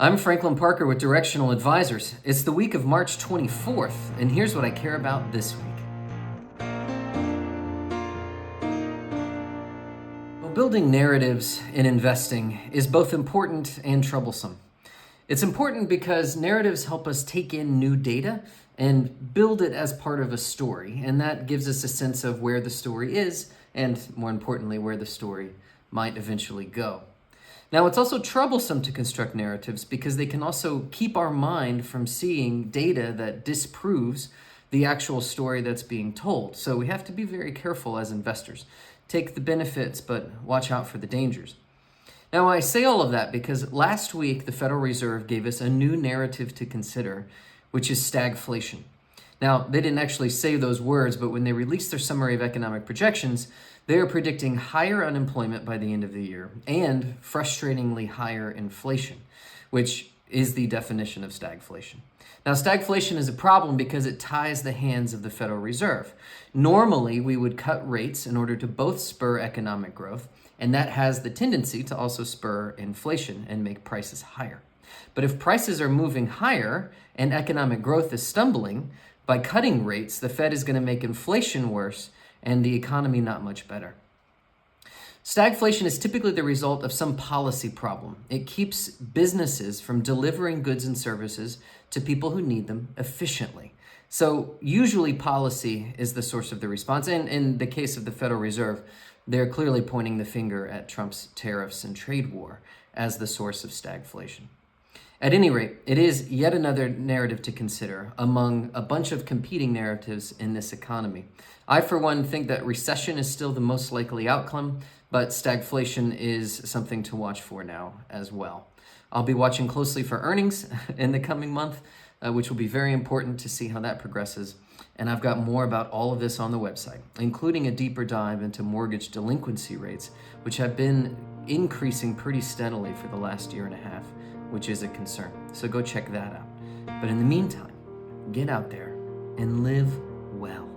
I'm Franklin Parker with Directional Advisors. It's the week of March 24th, and here's what I care about this week. Well, building narratives in investing is both important and troublesome. It's important because narratives help us take in new data and build it as part of a story, and that gives us a sense of where the story is and, more importantly, where the story might eventually go. Now, it's also troublesome to construct narratives because they can also keep our mind from seeing data that disproves the actual story that's being told. So we have to be very careful as investors. Take the benefits, but watch out for the dangers. Now, I say all of that because last week the Federal Reserve gave us a new narrative to consider, which is stagflation. Now, they didn't actually say those words, but when they released their summary of economic projections, they are predicting higher unemployment by the end of the year and frustratingly higher inflation, which is the definition of stagflation. Now, stagflation is a problem because it ties the hands of the Federal Reserve. Normally, we would cut rates in order to both spur economic growth, and that has the tendency to also spur inflation and make prices higher. But if prices are moving higher and economic growth is stumbling, by cutting rates, the Fed is going to make inflation worse and the economy not much better. Stagflation is typically the result of some policy problem. It keeps businesses from delivering goods and services to people who need them efficiently. So usually policy is the source of the response. And in the case of the Federal Reserve, they're clearly pointing the finger at Trump's tariffs and trade war as the source of stagflation. At any rate, it is yet another narrative to consider among a bunch of competing narratives in this economy. I, for one, think that recession is still the most likely outcome, but stagflation is something to watch for now as well. I'll be watching closely for earnings in the coming month, which will be very important to see how that progresses. And I've got more about all of this on the website, including a deeper dive into mortgage delinquency rates, which have been increasing pretty steadily for the last year and a half, which is a concern. So go check that out. But in the meantime, get out there and live well.